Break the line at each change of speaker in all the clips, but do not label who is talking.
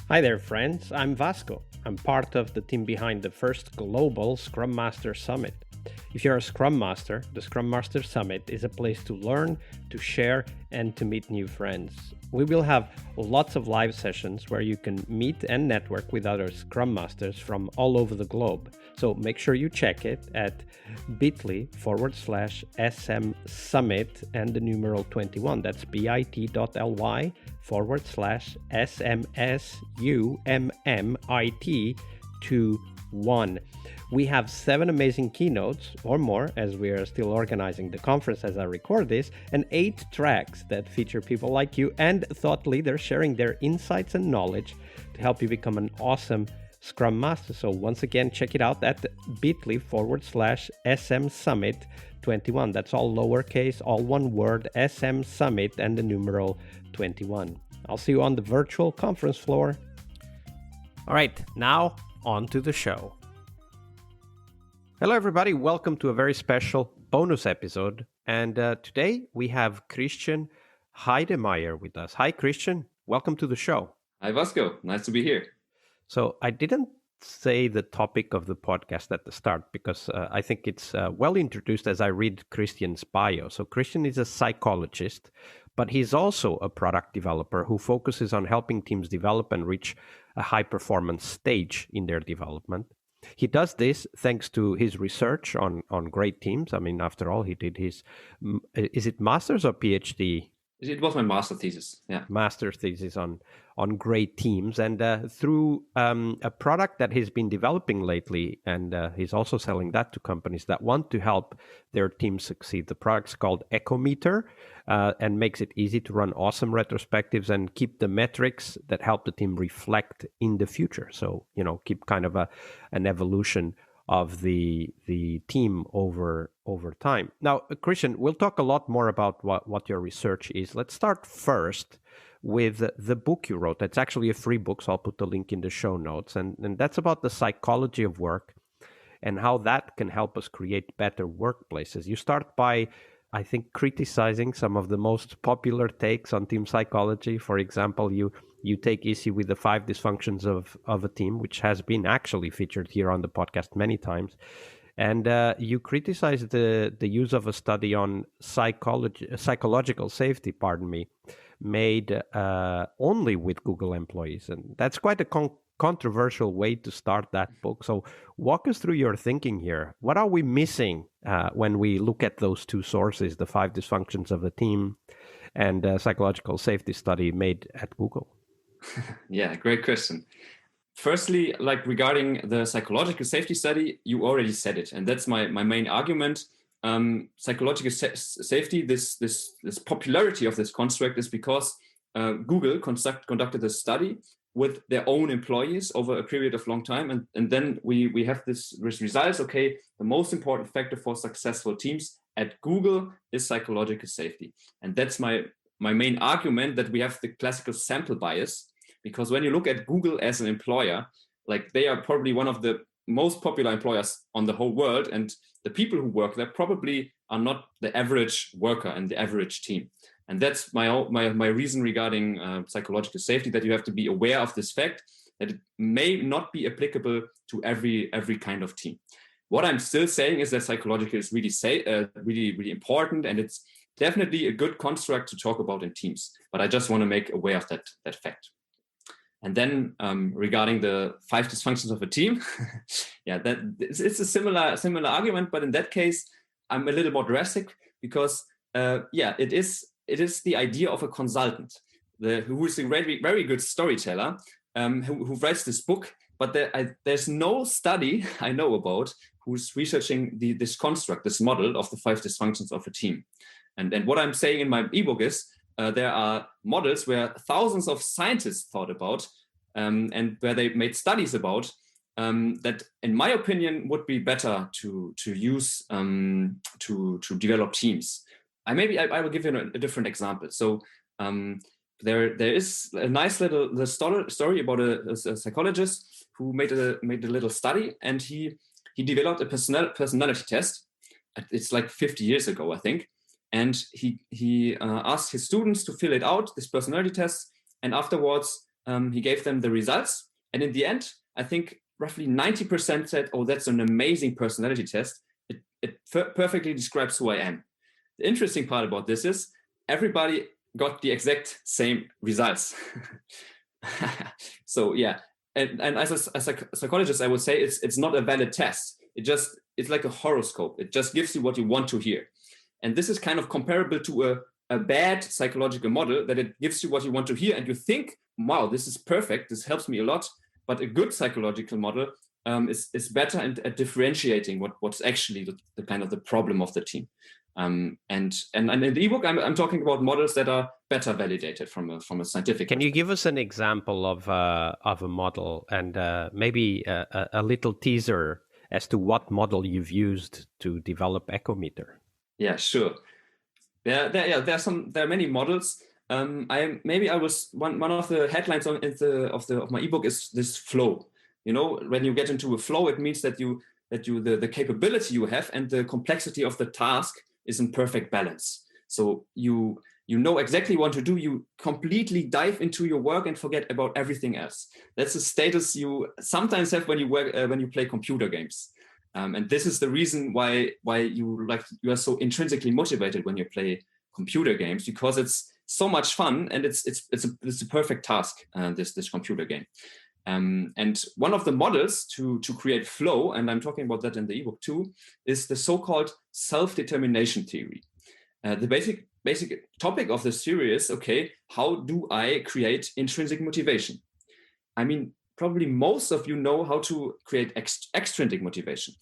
Hi there, friends. I'm Vasco. I'm part of the team behind the first global Scrum Master Summit. If you're a Scrum Master, the Scrum Master Summit is a place to learn, to share, and to meet new friends. We will have lots of live sessions where you can meet and network with other Scrum Masters from all over the globe. So make sure you check it at bit.ly/SM Summit and the numeral 21. That's bit.ly/SMSUMMIT21. We have 7 amazing keynotes or more, as we are still organizing the conference as I record this, and 8 tracks that feature people like you and thought leaders sharing their insights and knowledge to help you become an awesome Scrum Master. So once again, check it out at bit.ly/SM Summit 21. That's all lowercase, all one word, SM Summit and the numeral 21. I'll see you on the virtual conference floor. All right, now on to the show. Hello, everybody. Welcome to a very special bonus episode. And today we have Christian Heidemeyer with us. Hi, Christian. Welcome to the show.
Hi, Vasco. Nice to be here.
So I didn't say the topic of the podcast at the start because I think it's well introduced as I read Christian's bio. So Christian is a psychologist, but he's also a product developer who focuses on helping teams develop and reach a high-performance stage in their development. He does this thanks to his research on great teams. I mean, after all, he did his, is it master's or PhD?
It was my master thesis, yeah.
Master's thesis on great teams. And through a product that he's been developing lately, and he's also selling that to companies that want to help their teams succeed. The product's called Echometer and makes it easy to run awesome retrospectives and keep the metrics that help the team reflect in the future. So, keep kind of an evolution of the team over time. Now, Christian, we'll talk a lot more about what your research is. Let's start first with the book you wrote. It's actually a free book, so I'll put the link in the show notes. And that's about the psychology of work and how that can help us create better workplaces. You start by, I think, criticizing some of the most popular takes on team psychology. For example, you take issue with the 5 dysfunctions of a team, which has been actually featured here on the podcast many times. And you criticize the use of a study on psychological safety, made only with Google employees. And that's quite a controversial way to start that book. So walk us through your thinking here. What are we missing when we look at those 2 sources, the 5 dysfunctions of a team and psychological safety study made at Google?
Yeah, great question. Firstly, regarding the psychological safety study, you already said it, and that's my main argument. Psychological safety, this popularity of this construct is because Google conducted a study with their own employees over a period of long time, and then we have this results. Okay, the most important factor for successful teams at Google is psychological safety, and that's my main argument, that we have the classical sample bias. Because when you look at Google as an employer, they are probably one of the most popular employers on the whole world, and the people who work there probably are not the average worker and the average team. And that's my reason regarding psychological safety, that you have to be aware of this fact, that it may not be applicable to every kind of team. What I'm still saying is that psychological is really really important, and it's definitely a good construct to talk about in teams. But I just want to make aware of that fact. And then regarding the 5 dysfunctions of a team, yeah, it's a similar argument, but in that case, I'm a little more drastic because it is the idea of a consultant who is a very, very good storyteller who writes this book, but there's no study I know about who's researching this construct, this model of the 5 dysfunctions of a team. And what I'm saying in my ebook is, there are models where thousands of scientists thought about and where they made studies about that, in my opinion, would be better to use to develop teams. I will give you a different example. So there is a nice little story about a psychologist who made a little study, and he developed a personality test. It's 50 years ago, I think. And he asked his students to fill it out, this personality test, and afterwards He gave them the results. And in the end, I think roughly 90% said, oh, that's an amazing personality test. It perfectly describes who I am. The interesting part about this is everybody got the exact same results. So yeah, and as a psychologist, I would say it's not a valid test. It's like a horoscope. It just gives you what you want to hear. And this is kind of comparable to a bad psychological model, that it gives you what you want to hear and you think, wow, this is perfect, this helps me a lot. But a good psychological model is better at differentiating what's actually the kind of the problem of the team. And in the ebook, I'm talking about models that are better validated from a scientific.
Can you give us an example of a model and maybe a little teaser as to what model you've used to develop Echometer?
Yeah, sure. There are many models. One of the headlines of my ebook is this flow. You know, when you get into a flow, it means that the capability you have and the complexity of the task is in perfect balance. So you know exactly what to do. You completely dive into your work and forget about everything else. That's a status you sometimes have when you play computer games. And this is the reason why you are so intrinsically motivated when you play computer games, because it's so much fun and it's a perfect task. This computer game. And one of the models to create flow, and I'm talking about that in the ebook too, is the so-called self-determination theory. The basic topic of this theory is, okay, how do I create intrinsic motivation? I mean, probably most of you know how to create extrinsic motivation.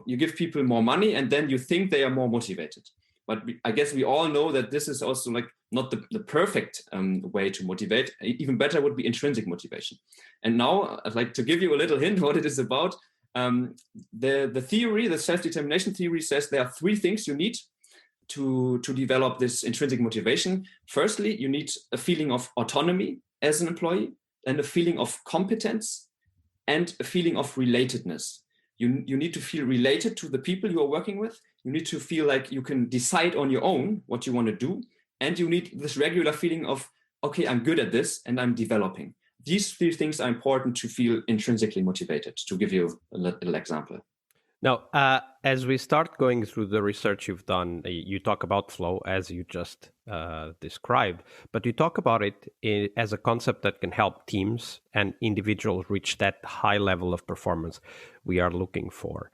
You give people more money and then you think they are more motivated. But I guess we all know that this is also like not the perfect way to motivate. Even better would be intrinsic motivation. And now I'd like to give you a little hint what it is about. The theory, the self-determination theory, says there are three things you need to develop this intrinsic motivation. Firstly, you need a feeling of autonomy as an employee, and a feeling of competence, and a feeling of relatedness. You need to feel related to the people you are working with. You need to feel like you can decide on your own what you want to do. And you need this regular feeling of, okay, I'm good at this and I'm developing. These three things are important to feel intrinsically motivated, to give you a little example.
Now, as we start going through the research you've done, you talk about flow as you just described, but you talk about it as a concept that can help teams and individuals reach that high level of performance we are looking for.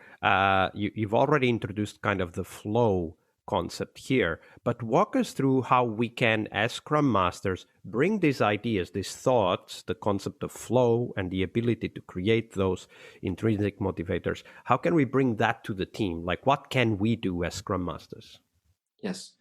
You've already introduced kind of the flow concept here, but walk us through how we can, as Scrum Masters, bring these ideas, these thoughts, the concept of flow and the ability to create those intrinsic motivators. How can we bring that to the team? Like, what can we do as Scrum Masters?
Yes.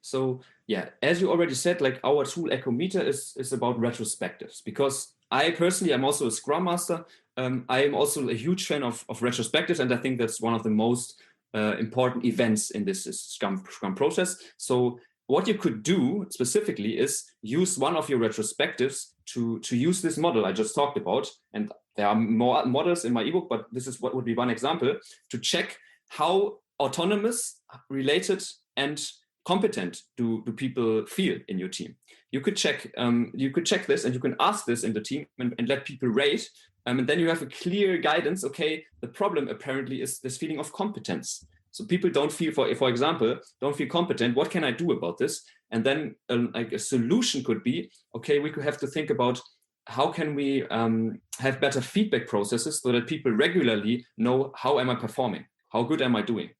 So, yeah, as you already said, like our tool Echometer is about retrospectives, because I personally am also a Scrum Master. I am also a huge fan of retrospectives, and I think that's one of the most important events in this Scrum process. So what you could do specifically is use one of your retrospectives to use this model I just talked about. And there are more models in my ebook, but this is what would be one example to check how autonomous, related, and competent do people feel in your team. You could check this, and you can ask this in the team and let people rate. And then you have a clear guidance. Okay, the problem apparently is this feeling of competence. So people don't feel, for example, don't feel competent. What can I do about this? And then like a solution could be, okay, we could have to think about how can we have better feedback processes so that people regularly know, how am I performing? How good am I doing?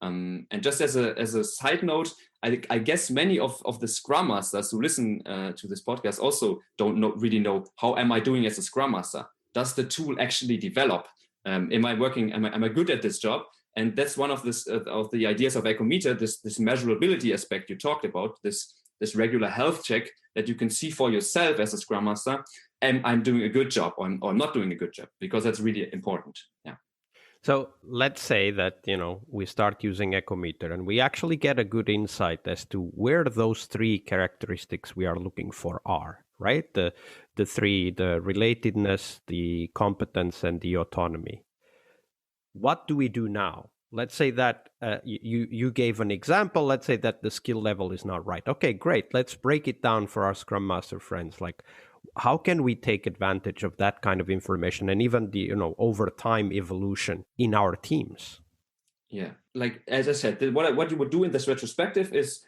And just as a side note, I guess many of the Scrum Masters who listen to this podcast also don't really know, how am I doing as a Scrum Master? Does the tool actually develop? Am I working? Am I good at this job? And that's one of the ideas of Echometer, this measurability aspect you talked about, this regular health check that you can see for yourself as a Scrum Master. Am I doing a good job or not doing a good job? Because that's really important. Yeah.
So let's say that, we start using Echometer and we actually get a good insight as to where those three characteristics we are looking for are, right? The three, the relatedness, the competence, and the autonomy. What do we do now? Let's say that you gave an example. Let's say that the skill level is not right. Okay, great. Let's break it down for our Scrum Master friends. Like, how can we take advantage of that kind of information and even the over time evolution in our teams?
Yeah, like as I said, what you would do in this retrospective is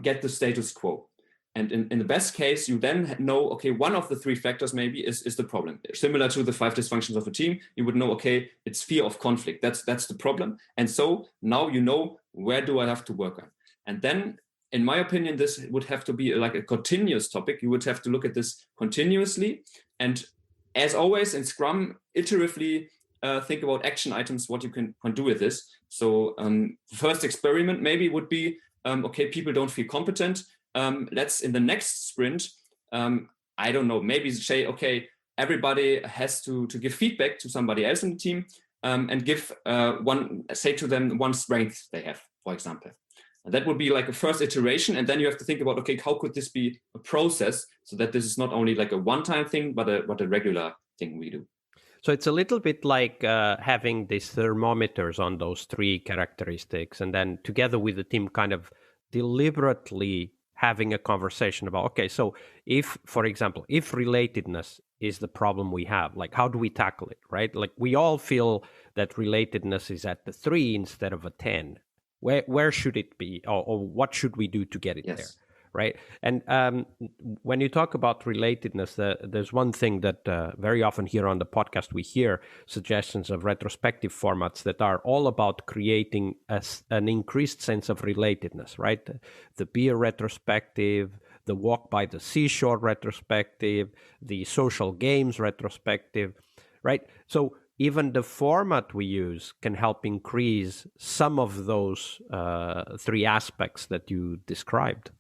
get the status quo. And in the best case, you then know, okay, one of the three factors maybe is the problem. Similar to the 5 dysfunctions of a team, you would know, okay, it's fear of conflict. That's the problem. And so now you know, where do I have to work on? And then, in my opinion, this would have to be like a continuous topic. You would have to look at this continuously. And as always in Scrum, iteratively think about action items, what you can do with this. So first experiment maybe would be, okay, people don't feel competent. Let's in the next sprint, I don't know, maybe say, okay, everybody has to give feedback to somebody else in the team and give say to them one strength they have, for example. And that would be like a first iteration. And then you have to think about, okay, how could this be a process so that this is not only like a one-time thing, but a regular thing we do.
So it's a little bit like having these thermometers on those three characteristics, and then together with the team kind of deliberately having a conversation about, okay, so if, for example, if relatedness is the problem we have, like how do we tackle it, right? Like we all feel that relatedness is at the 3 instead of a 10. Where should it be, or what should we do to get it there? Right. And when you talk about relatedness, there's one thing that very often here on the podcast, we hear suggestions of retrospective formats that are all about creating an increased sense of relatedness, right? The beer retrospective, the walk by the seashore retrospective, the social games retrospective, right? So even the format we use can help increase some of those 3 aspects that you described.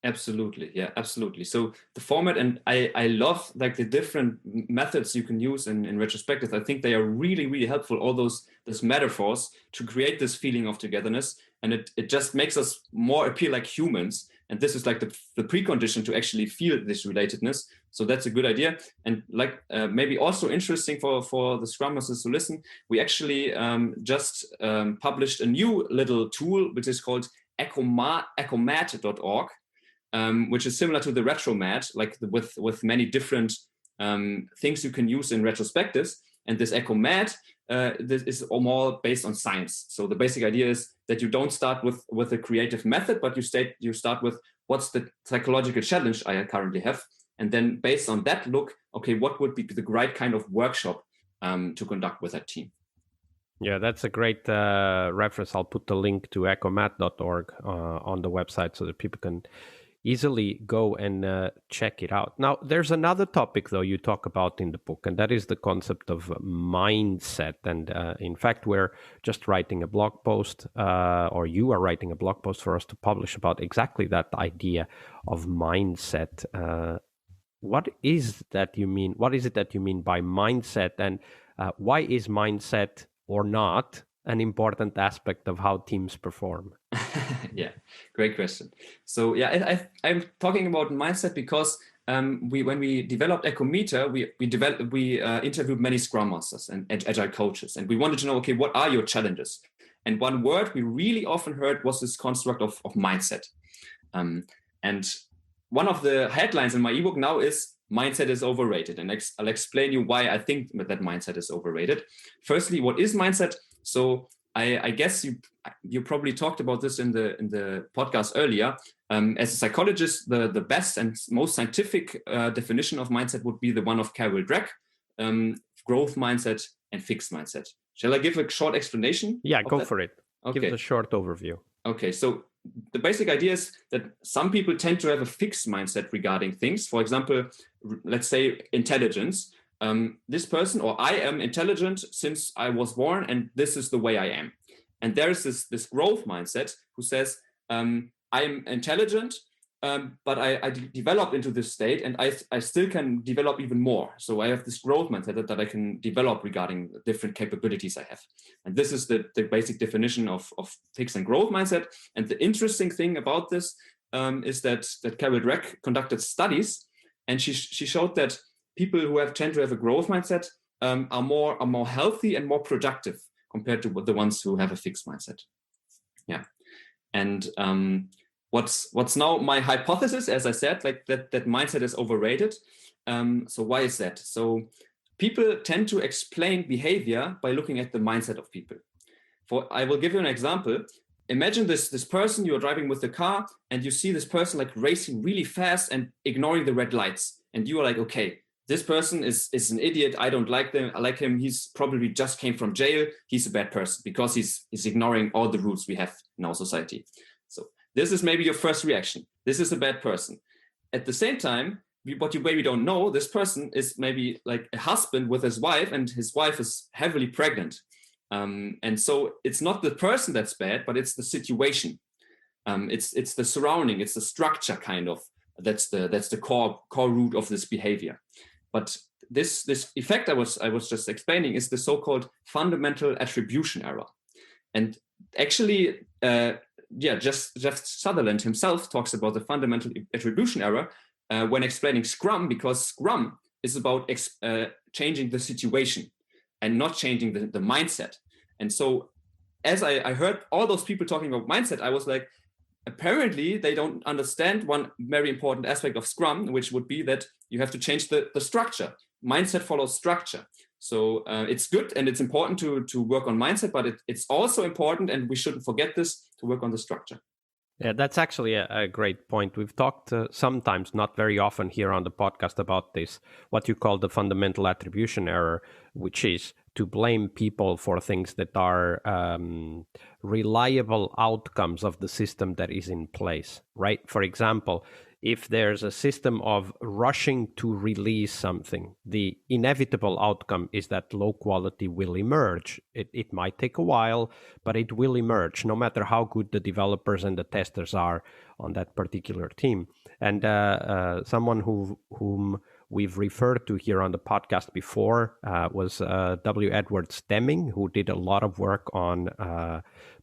Absolutely. Yeah, absolutely. So the format, and I love like the different methods you can use in retrospective. I think they are really, really helpful, all those metaphors to create this feeling of togetherness. And it just makes us more appear like humans. And this is like the precondition to actually feel this relatedness. So that's a good idea. And like maybe also interesting for the Scrum Masters to listen, we actually just published a new little tool, which is called Echometer.org. Which is similar to the retromat, like with many different things you can use in retrospectives. And this Echomet, this is more based on science. So the basic idea is that you don't start with a creative method, but you start with what's the psychological challenge I currently have. And then based on that, look, okay, what would be the right kind of workshop to conduct with that team?
Yeah, that's a great reference. I'll put the link to echomat.org on the website so that people can easily go and check it out. Now, there's another topic, though, you talk about in the book, and that is the concept of mindset. And in fact, we're just writing a blog post, or you are writing a blog post for us to publish about exactly that idea of mindset. What is that you mean? What is it that you mean by mindset, and why is mindset or not an important aspect of how teams perform?
Yeah, great question. So yeah, I'm talking about mindset because when we developed Echometer, we interviewed many Scrum Masters and Agile coaches, and we wanted to know, okay, what are your challenges? And one word we really often heard was this construct of mindset. And one of the headlines in my ebook now is mindset is overrated, and I'll explain you why I think that mindset is overrated. Firstly, what is mindset? So I guess you probably talked about this in the podcast earlier. As a psychologist, the best and most scientific definition of mindset would be the one of Carol Dweck, growth mindset and fixed mindset. Shall I give a short explanation?
Yeah, go for it.
Okay.
Give us a short overview.
Okay, so the basic idea is that some people tend to have a fixed mindset regarding things. For example, let's say intelligence. This person, or I am intelligent since I was born, and this is the way I am. And there is this growth mindset who says, I am intelligent, but I developed into this state, and I still can develop even more. So I have this growth mindset that I can develop regarding the different capabilities I have. And this is the basic definition of fixed and growth mindset. And the interesting thing about this is that Carol Dweck conducted studies, and she showed that people who tend to have a growth mindset are more healthy and more productive compared to the ones who have a fixed mindset. Yeah, and what's now my hypothesis, as I said, like that mindset is overrated. So why is that? So people tend to explain behavior by looking at the mindset of people. I will give you an example. Imagine this person, you're driving with the car and you see this person like racing really fast and ignoring the red lights. And you are like, okay, this person is an idiot. I don't like them. I like him. He's probably just came from jail. He's a bad person because he's ignoring all the rules we have in our society. So this is maybe your first reaction. This is a bad person. At the same time, what you maybe don't know, this person is maybe like a husband with his wife, and his wife is heavily pregnant. And so it's not the person that's bad, but it's the situation. It's the surrounding, it's the structure kind of. That's the core root of this behavior. But this effect I was just explaining is the so-called fundamental attribution error. And actually, Jeff Sutherland himself talks about the fundamental attribution error when explaining Scrum, because Scrum is about changing the situation and not changing the mindset. And so as I heard all those people talking about mindset, I was like, apparently they don't understand one very important aspect of Scrum, which would be that you have to change the structure. Mindset follows structure. So it's good and it's important to work on mindset, but it's also important, and we shouldn't forget this, to work on the structure.
Yeah, that's actually a great point. We've talked sometimes, not very often here on the podcast, about this, what you call the fundamental attribution error, which is to blame people for things that are reliable outcomes of the system that is in place, right? For example, if there's a system of rushing to release something, the inevitable outcome is that low quality will emerge. It might take a while, but it will emerge, no matter how good the developers and the testers are on that particular team. And someone whom we've referred to here on the podcast before was W. Edward Deming, who did a lot of work on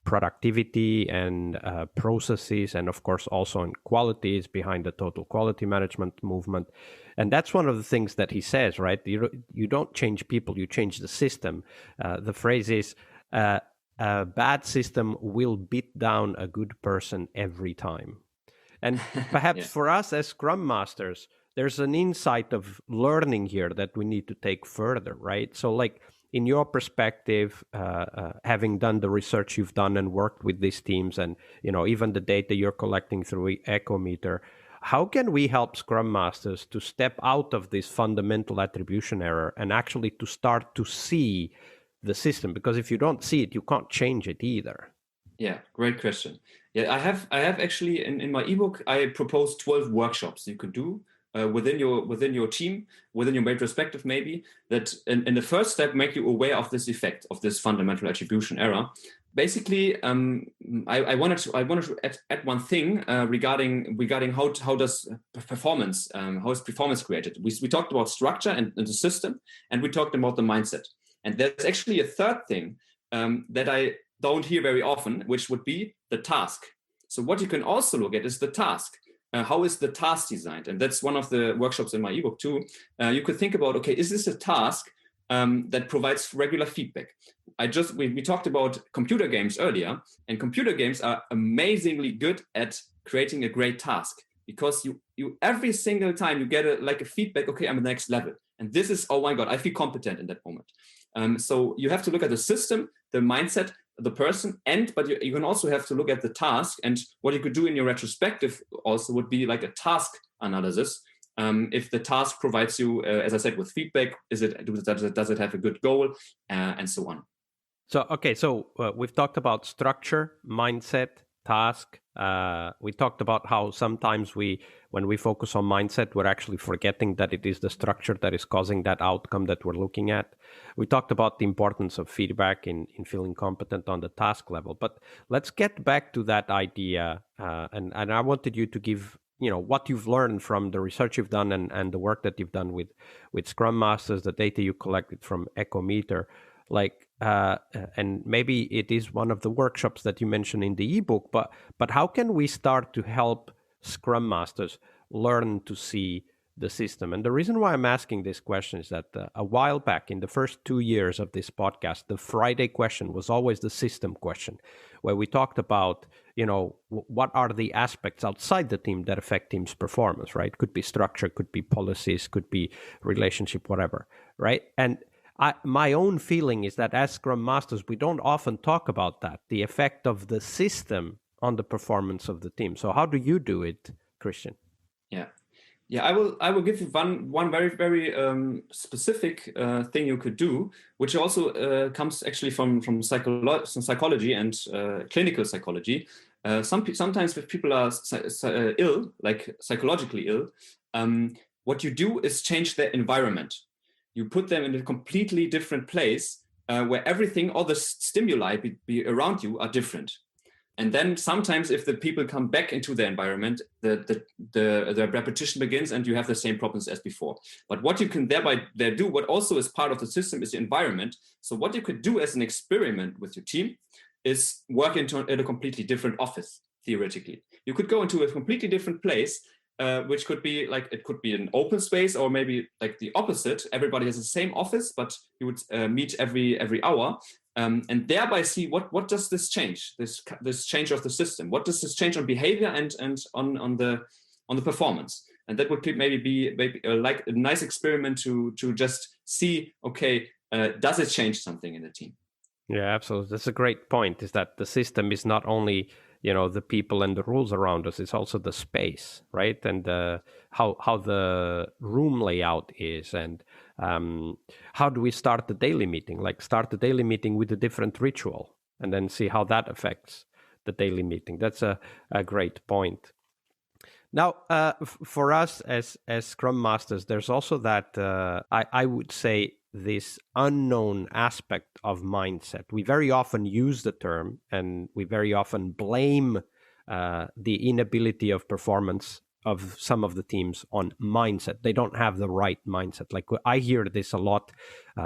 productivity and processes, and of course also on qualities behind the total quality management movement. And that's one of the things that he says, right? You don't change people, you change the system. The phrase is, a bad system will beat down a good person every time. And perhaps for us as Scrum Masters, there's an insight of learning here that we need to take further, right? So like, in your perspective, having done the research you've done and worked with these teams, and even the data you're collecting through Echometer, how can we help Scrum Masters to step out of this fundamental attribution error and actually to start to see the system? Because if you don't see it, you can't change it either.
Yeah, great question. Yeah, I have actually in my ebook, I propose 12 workshops you could do within your team, within your retrospective, maybe, that in the first step make you aware of this effect of this fundamental attribution error. Basically, I wanted to add one thing regarding how does performance, how is performance created. We talked about structure and the system, and we talked about the mindset. And there's actually a third thing that I don't hear very often, which would be the task. So what you can also look at is the task. How is the task designed? And that's one of the workshops in my ebook too. You could think about, okay, is this a task that provides regular feedback? We talked about computer games earlier, and computer games are amazingly good at creating a great task, because you every single time you get a feedback, okay, I'm at the next level. And this is, oh my God, I feel competent in that moment. So you have to look at the system, the mindset, the person, but you can also have to look at the task. And what you could do in your retrospective also would be like a task analysis. If the task provides you, as I said, with feedback, does it have a good goal, and so on.
So we've talked about structure, mindset, task. We talked about how sometimes when we focus on mindset, we're actually forgetting that it is the structure that is causing that outcome that we're looking at. We talked about the importance of feedback in feeling competent on the task level. But let's get back to that idea. And I wanted you to give what you've learned from the research you've done and the work that you've done with Scrum Masters, the data you collected from Echometer. And maybe it is one of the workshops that you mentioned in the ebook, but how can we start to help Scrum Masters learn to see the system? And the reason why I'm asking this question is that a while back, in the first 2 years of this podcast, the Friday question was always the system question, where we talked about, what are the aspects outside the team that affect team's performance, right? Could be structure, could be policies, could be relationship, whatever, right? And my own feeling is that as Scrum Masters, we don't often talk about that, the effect of the system on the performance of the team. So how do you do it, Christian?
Yeah, I will give you one very, very specific thing you could do, which also comes actually from psychology and clinical psychology. Sometimes if people are ill, like psychologically ill, what you do is change their environment. You put them in a completely different place where everything, all the stimuli be around you are different. And then sometimes if the people come back into the environment, the repetition begins and you have the same problems as before. But what you can thereby do, what also is part of the system, is the environment. So what you could do as an experiment with your team is work in a completely different office, theoretically. You could go into a completely different place, which could be like, it could be an open space, or maybe like the opposite. Everybody has the same office, but you would meet every hour. And thereby see what does this change, this change of the system, what does this change on behavior and on the performance. And that would maybe be like a nice experiment to just see, okay, does it change something in the team?
Yeah, absolutely. That's a great point, is that the system is not only the people and the rules around us, it's also the space, right? And how the room layout is, and how do we start the daily meeting? Like start the daily meeting with a different ritual and then see how that affects the daily meeting. That's a great point. Now, for us as Scrum Masters, there's also that, I would say, this unknown aspect of mindset. We very often use the term, and we very often blame the inability of performance of some of the teams on mindset. They don't have the right mindset. Like I hear this a lot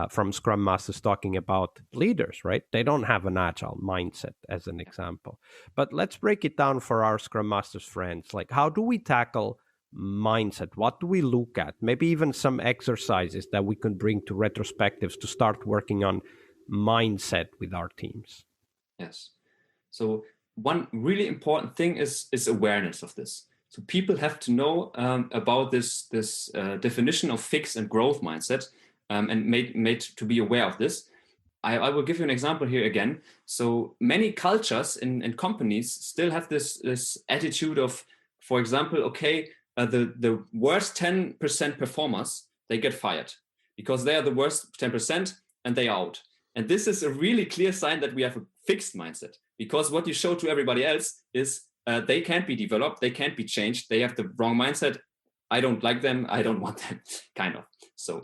from Scrum Masters talking about leaders, right? They don't have an agile mindset, as an example. But let's break it down for our Scrum Masters friends. Like, how do we tackle mindset? What do we look at? Maybe even some exercises that we can bring to retrospectives to start working on mindset with our teams.
Yes. So one really important thing is awareness of this. So people have to know about this definition of fixed and growth mindset, and made to be aware of this. I will give you an example here again. So many cultures in companies still have this attitude of, for example, okay, the worst 10% performers, they get fired because they are the worst 10% and they are out. And this is a really clear sign that we have a fixed mindset, because what you show to everybody else is they can't be developed, they can't be changed, they have the wrong mindset. I don't like them, I don't want them, kind of. So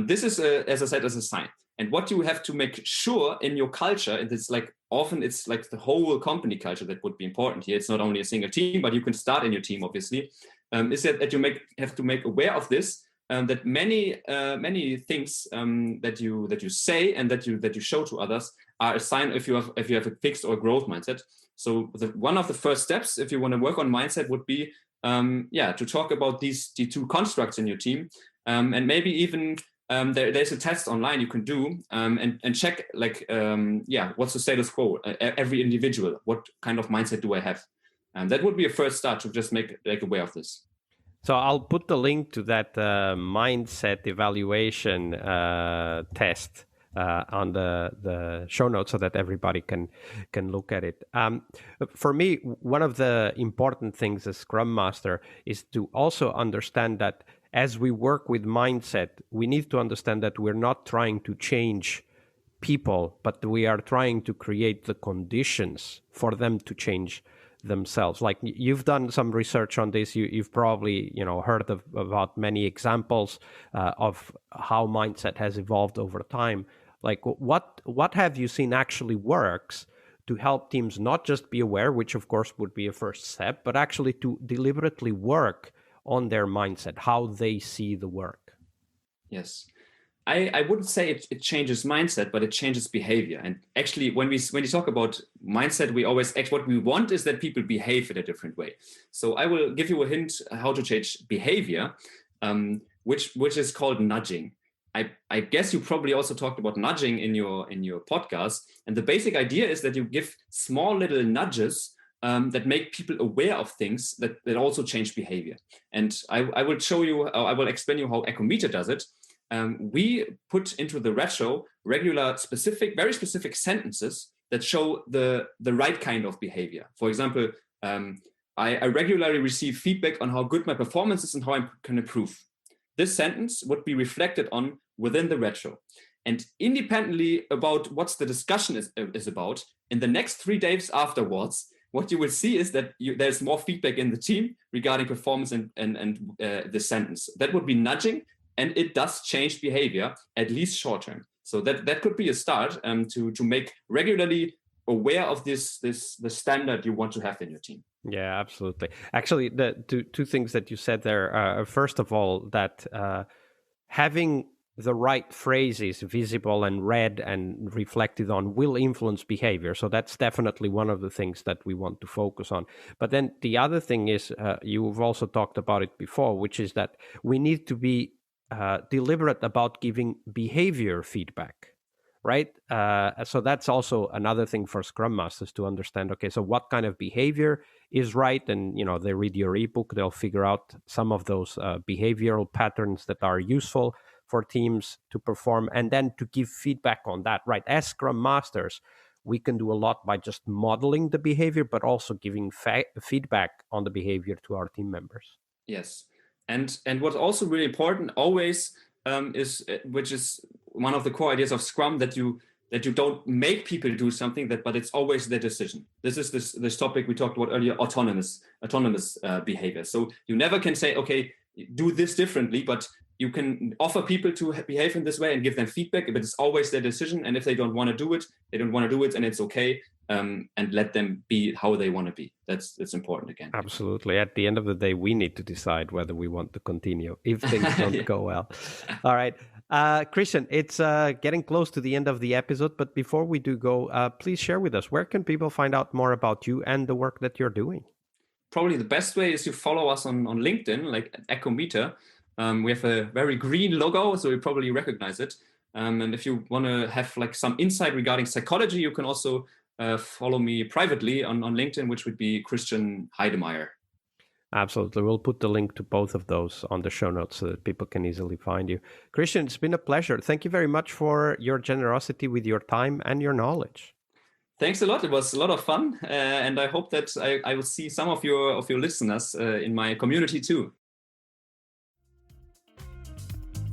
this is, as I said, as a sign. And what you have to make sure in your culture, and it's like often it's like the whole company culture that would be important here. It's not only a single team, but you can start in your team, obviously. Is that you have to make aware of this, that many things that you say and that you show to others are a sign if you have a fixed or growth mindset. So one of the first steps, if you want to work on mindset, would be to talk about the two constructs in your team, and maybe even there's a test online you can do and check like what's the status quo, every individual, what kind of mindset do I have. That would be a first start to just make aware of this.
So I'll put the link to that mindset evaluation test on the show notes so that everybody can look at it. For me, one of the important things as Scrum Master is to also understand that as we work with mindset, we need to understand that we're not trying to change people, but we are trying to create the conditions for them to change themselves. Like you've done some research on this, you've probably heard about many examples of how mindset has evolved over time. Like what have you seen actually works to help teams not just be aware, which of course would be a first step, but actually to deliberately work on their mindset, how they see the work?
Yes. I wouldn't say it changes mindset, but it changes behavior. And actually, when you talk about mindset, we always what we want is that people behave in a different way. So I will give you a hint how to change behavior, which is called nudging. I guess you probably also talked about nudging in your podcast. And the basic idea is that you give small little nudges that make people aware of things that also change behavior. And I will show you, I will explain you how Echometer does it. We put into the retro regular very specific sentences that show the right kind of behavior. For example, I regularly receive feedback on how good my performance is and how I can improve. This sentence would be reflected on within the retro. And independently about what the discussion is about, in the next 3 days afterwards, what you will see is that there's more feedback in the team regarding performance and the sentence. That would be nudging, and it does change behavior, at least short term. So that could be a start to make regularly aware of the standard you want to have in your team.
Yeah, absolutely. Actually, the two things that you said there. First of all, that having the right phrases visible and read and reflected on will influence behavior. So that's definitely one of the things that we want to focus on. But then the other thing is, you've also talked about it before, which is that we need to be deliberate about giving behavior feedback, right? So that's also another thing for Scrum Masters to understand. Okay, so what kind of behavior is right? And, they read your ebook, they'll figure out some of those behavioral patterns that are useful for teams to perform, and then to give feedback on that, right? As Scrum Masters, we can do a lot by just modeling the behavior, but also giving feedback on the behavior to our team members.
Yes. And what's also really important always is, which is one of the core ideas of Scrum, that you don't make people do something, but it's always their decision. This is this topic we talked about earlier, autonomous behavior. So you never can say, okay, do this differently, but you can offer people to behave in this way and give them feedback, but it's always their decision. And if they don't want to do it, they don't want to do it, and it's okay. And let them be how they want to be. That's important again.
Absolutely. At the end of the day, we need to decide whether we want to continue if things don't go well. All right. Christian, it's getting close to the end of the episode, but before we do go, please share with us, where can people find out more about you and the work that you're doing?
Probably the best way is to follow us on LinkedIn, like Echometer. We have a very green logo, so you probably recognize it. And if you want to have some insight regarding psychology, you can also follow me privately on LinkedIn, which would be Christian Heidemeyer.
Absolutely. We'll put the link to both of those on the show notes so that people can easily find you. Christian, it's been a pleasure. Thank you very much for your generosity with your time and your knowledge.
Thanks a lot. It was a lot of fun. And I hope that I will see some of your listeners in my community too.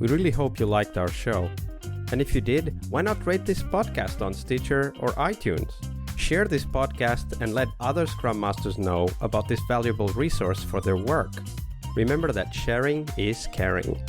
We really hope you liked our show. And if you did, why not rate this podcast on Stitcher or iTunes? Share this podcast and let other Scrum Masters know about this valuable resource for their work. Remember that sharing is caring.